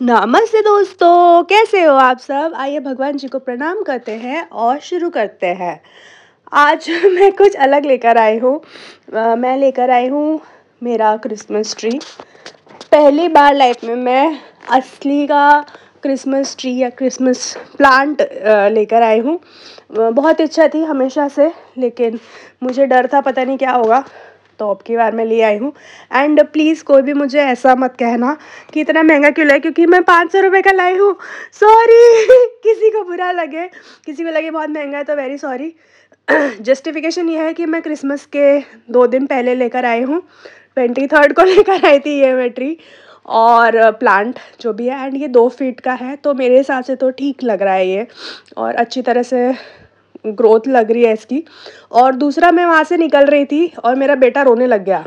नमस्ते दोस्तों, कैसे हो आप सब? आइए भगवान जी को प्रणाम करते हैं और शुरू करते हैं। आज मैं कुछ अलग लेकर आई हूँ। मैं लेकर आई हूँ मेरा क्रिसमस ट्री। पहली बार लाइफ में मैं असली का क्रिसमस ट्री या क्रिसमस प्लांट लेकर आई हूँ। बहुत इच्छा थी हमेशा से, लेकिन मुझे डर था पता नहीं क्या होगा, तो अब की बार मैं ले आई हूँ। एंड प्लीज़ कोई भी मुझे ऐसा मत कहना कि इतना महंगा क्यों लाए, क्योंकि मैं 500 रुपये का लाई हूँ। सॉरी किसी को बुरा लगे, किसी को लगे बहुत महंगा है तो वेरी सॉरी। जस्टिफिकेशन ये है कि मैं क्रिसमस के 2 दिन पहले लेकर आई हूँ। 23rd को लेकर आई थी ये मैं ट्री और प्लांट जो भी है। एंड ये 2 फीट का है, तो मेरे हिसाब से तो ठीक लग रहा है ये, और अच्छी तरह से ग्रोथ लग रही है इसकी। और दूसरा, मैं वहाँ से निकल रही थी और मेरा बेटा रोने लग गया,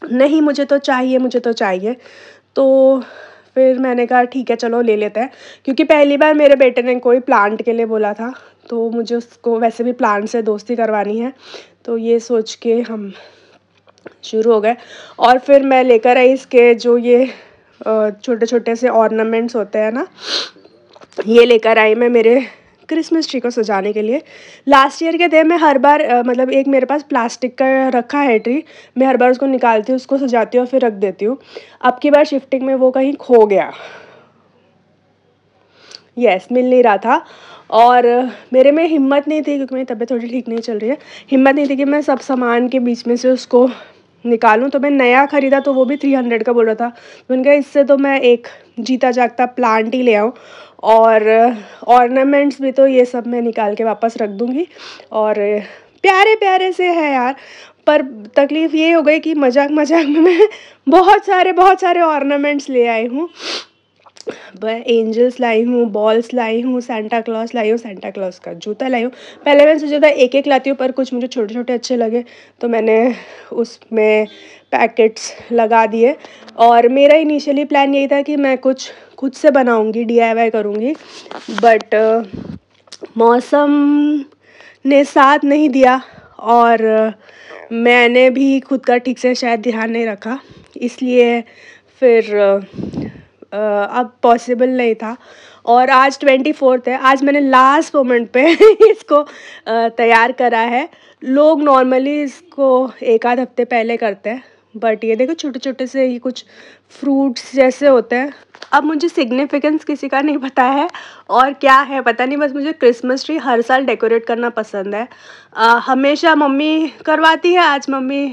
नहीं मुझे तो चाहिए, मुझे तो चाहिए। तो फिर मैंने कहा ठीक है चलो ले लेते हैं, क्योंकि पहली बार मेरे बेटे ने कोई प्लांट के लिए बोला था, तो मुझे उसको वैसे भी प्लांट से दोस्ती करवानी है, तो ये सोच के हम शुरू हो गए। और फिर मैं लेकर आई इसके जो ये छोटे छोटे से ऑर्नामेंट्स होते हैं ना, ये लेकर आई मैं मेरे क्रिसमस ट्री को सजाने के लिए। लास्ट ईयर के थे, मैं हर बार मतलब एक मेरे पास प्लास्टिक का रखा है ट्री, मैं हर बार उसको निकालती हूँ, उसको सजाती हूँ और फिर रख देती हूँ। अब की बार शिफ्टिंग में वो कहीं खो गया, यस मिल नहीं रहा था। और मेरे में हिम्मत नहीं थी, क्योंकि मेरी तबीयत थोड़ी ठीक नहीं चल रही है, हिम्मत नहीं थी कि मैं सब सामान के बीच में से उसको निकालूं। तो मैं नया ख़रीदा, तो वो भी 300 का बोल रहा था, तो मैंने कहा इससे तो मैं एक जीता जागता प्लांट ही ले आऊँ। और ऑर्नामेंट्स भी तो ये सब मैं निकाल के वापस रख दूँगी। और प्यारे प्यारे से है यार, पर तकलीफ़ ये हो गई कि मजाक मजाक में मैं बहुत सारे ऑर्नामेंट्स ले आई हूँ। मैं एंजल्स लाई हूँ, बॉल्स लाई हूँ, सेंटा क्लॉज लाई हूँ, सेंटा क्लॉज का जूता लाई हूँ। पहले मैंने सोचा था एक एक लाती हूँ, पर कुछ मुझे छोटे छोटे अच्छे लगे, तो मैंने उसमें पैकेट्स लगा दिए। और मेरा इनिशियली प्लान यही था कि मैं कुछ खुद से बनाऊँगी, DIY करूँगी, बट मौसम ने साथ नहीं दिया, और मैंने भी खुद का ठीक से शायद ध्यान नहीं रखा, इसलिए फिर अब पॉसिबल नहीं था। और आज 24th है, आज मैंने लास्ट मोमेंट पे इसको तैयार करा है। लोग नॉर्मली इसको एक आध हफ्ते पहले करते हैं, बट ये देखो छोटे छोटे से ये कुछ फ्रूट्स जैसे होते हैं। अब मुझे सिग्निफिकेंस किसी का नहीं पता है और क्या है पता नहीं, बस मुझे क्रिसमस ट्री हर साल डेकोरेट करना पसंद है। हमेशा मम्मी करवाती है, आज मम्मी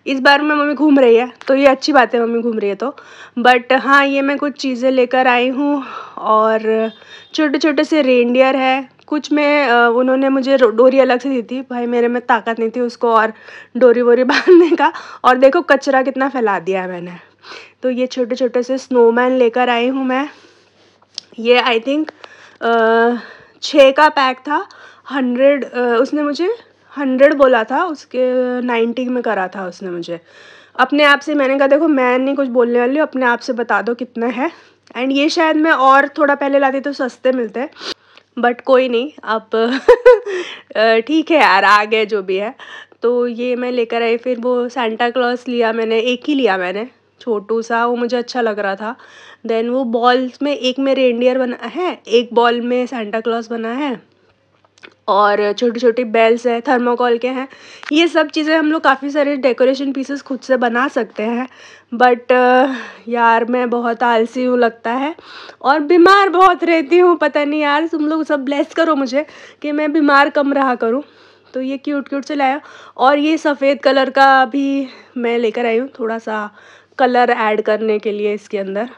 इस बार में मम्मी घूम रही है, तो ये अच्छी बात है मम्मी घूम रही है तो। बट हाँ, ये मैं कुछ चीज़ें लेकर आई हूँ, और छोटे छोटे से रेनडियर है कुछ में। उन्होंने मुझे डोरी अलग से दी थी, भाई मेरे में ताकत नहीं थी उसको और डोरी वोरी बांधने का। और देखो कचरा कितना फैला दिया है मैंने। तो ये छोटे छोटे से स्नोमैन लेकर आई हूँ मैं। ये आई थिंक 6 का पैक था। 100 उसने मुझे 100 बोला था, उसके 90 में करा था उसने मुझे अपने आप से। मैंने कहा देखो मैं नहीं कुछ बोलने वाली हूँ, अपने आप से बता दो कितना है। एंड ये शायद मैं और थोड़ा पहले लाती तो सस्ते मिलते, बट कोई नहीं, अब ठीक है यार, आ गए जो भी है। तो ये मैं लेकर आई। फिर वो सेंटा क्लॉज लिया मैंने, एक ही लिया मैंने, छोटू सा, वो मुझे अच्छा लग रहा था। देन वो बॉल्स में, एक में रेनडियर बना है, एक बॉल में सेंटा क्लॉज बना है, और छोटी छोटी बेल्स है, थर्माकोल के हैं। ये सब चीज़ें हम लोग काफ़ी सारे डेकोरेशन पीसेस खुद से बना सकते हैं, बट यार मैं बहुत आलसी हूँ लगता है, और बीमार बहुत रहती हूँ। पता नहीं यार, तुम लोग सब ब्लेस करो मुझे कि मैं बीमार कम रहा करूँ। तो ये क्यूट क्यूट से लाया। और ये सफ़ेद कलर का भी मैं लेकर आई हूँ, थोड़ा सा कलर ऐड करने के लिए इसके अंदर।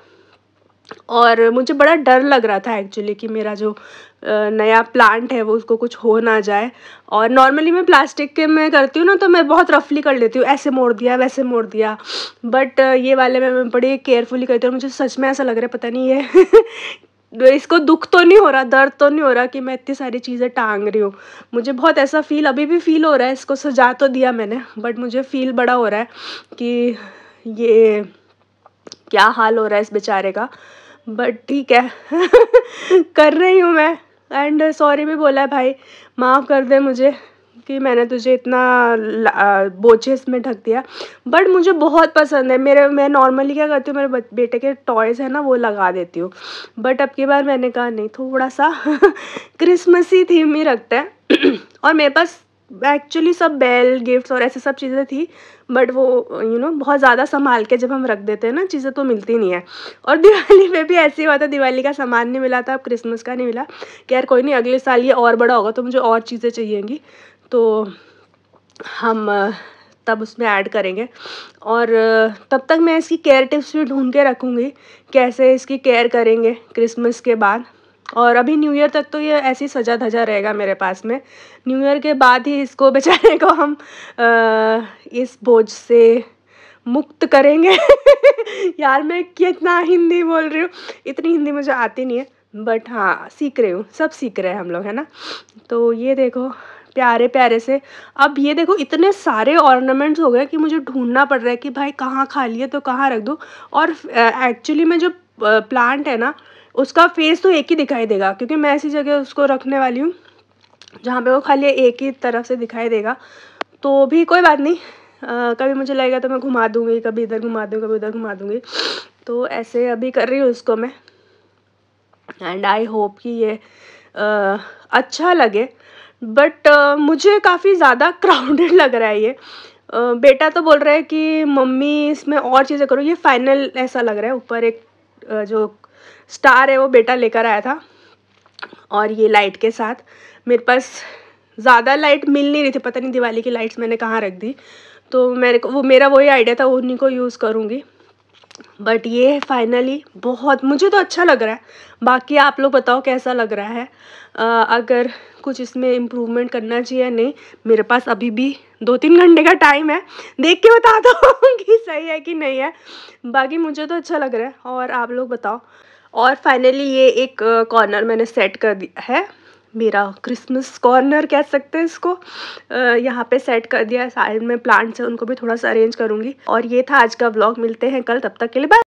और मुझे बड़ा डर लग रहा था एक्चुअली कि मेरा जो नया प्लांट है वो उसको कुछ हो ना जाए। और नॉर्मली मैं प्लास्टिक के में करती हूँ ना, तो मैं बहुत रफली कर लेती हूँ, ऐसे मोड़ दिया वैसे मोड़ दिया, बट ये वाले में मैं बड़ी केयरफुली करती हूँ। मुझे सच में ऐसा लग रहा है पता नहीं ये इसको दुख तो नहीं हो रहा, दर्द तो नहीं हो रहा कि मैं इतनी सारी चीज़ें टांग रही हूँ। मुझे बहुत ऐसा फील अभी भी फील हो रहा है। इसको सजा तो दिया मैंने, बट मुझे फील बड़ा हो रहा है कि ये क्या हाल हो रहा है इस बेचारे का। बट ठीक है कर रही हूँ मैं। एंड सॉरी भी बोला है भाई, माफ़ कर दे मुझे कि मैंने तुझे इतना बोझे इसमें ढक दिया, बट मुझे बहुत पसंद है। मैं नॉर्मली क्या करती हूँ, मेरे बेटे के टॉयज़ है ना वो लगा देती हूँ, बट अब की बार मैंने कहा नहीं, थोड़ा सा क्रिसमसी थीम ही रखते हैं। और मेरे पास एक्चुअली सब बेल गिफ्ट्स और ऐसे सब चीज़ें थी, बट वो बहुत ज़्यादा संभाल के जब हम रख देते हैं ना चीज़ें तो मिलती नहीं है। और दिवाली में भी ऐसे ही हुआ था, दिवाली का सामान नहीं मिला था, अब क्रिसमस का नहीं मिला कि यार कोई नहीं, अगले साल ये और बड़ा होगा तो मुझे और चीज़ें चाहिएंगी, तो हम तब उसमें ऐड करेंगे। और तब तक मैं इसकी केयर टिप्स भी ढूंढ के रखूँगी, कैसे इसकी केयर करेंगे क्रिसमस के बाद। और अभी न्यू ईयर तक तो ये ऐसे ही सजा धजा रहेगा मेरे पास में। न्यू ईयर के बाद ही इसको बेचारे को हम इस बोझ से मुक्त करेंगे। यार मैं कितना हिंदी बोल रही हूँ, इतनी हिंदी मुझे आती नहीं है, बट हाँ सीख रही हूँ, सब सीख रहे हैं हम लोग, है ना। तो ये देखो प्यारे प्यारे से, अब ये देखो इतने सारे ऑर्नामेंट्स हो गए कि मुझे ढूंढना पड़ रहा है कि भाई कहाँ खाली है तो कहाँ रख दूँ। और एक्चुअली में जो प्लांट है ना उसका फेस तो एक ही दिखाई देगा, क्योंकि मैं ऐसी जगह उसको रखने वाली हूँ जहाँ पे वो खाली एक ही तरफ से दिखाई देगा। तो भी कोई बात नहीं, कभी मुझे लगेगा तो मैं घुमा दूँगी, कभी इधर घुमा दूँगी, कभी उधर घुमा दूँगी। तो ऐसे अभी कर रही हूँ उसको मैं, एंड आई होप कि ये अच्छा लगे। बट मुझे काफ़ी ज़्यादा क्राउडेड लग रहा है ये। बेटा तो बोल रहा है कि मम्मी इसमें और चीज़ें करो, ये फाइनल ऐसा लग रहा है। ऊपर एक जो स्टार है वो बेटा लेकर आया था, और ये लाइट के साथ मेरे पास ज़्यादा लाइट मिल नहीं रही थी, पता नहीं दिवाली की लाइट्स मैंने कहाँ रख दी। तो मेरा वही आइडिया था, उन्हीं को यूज़ करूँगी। बट ये फाइनली बहुत मुझे तो अच्छा लग रहा है। बाकी आप लोग बताओ कैसा लग रहा है, अगर कुछ इसमें इम्प्रूवमेंट करना चाहिए या नहीं। मेरे पास अभी भी 2-3 घंटे का टाइम है, देख के बता दो कि सही है कि नहीं है। बाकी मुझे तो अच्छा लग रहा है, और आप लोग बताओ। और फाइनली ये एक कॉर्नर मैंने सेट कर दिया है, मेरा क्रिसमस कॉर्नर कह सकते हैं इसको। यहाँ पे सेट कर दिया है, साइड में प्लांट्स है उनको भी थोड़ा सा अरेंज करूँगी। और ये था आज का व्लॉग, मिलते हैं कल, तब तक के लिए बाय।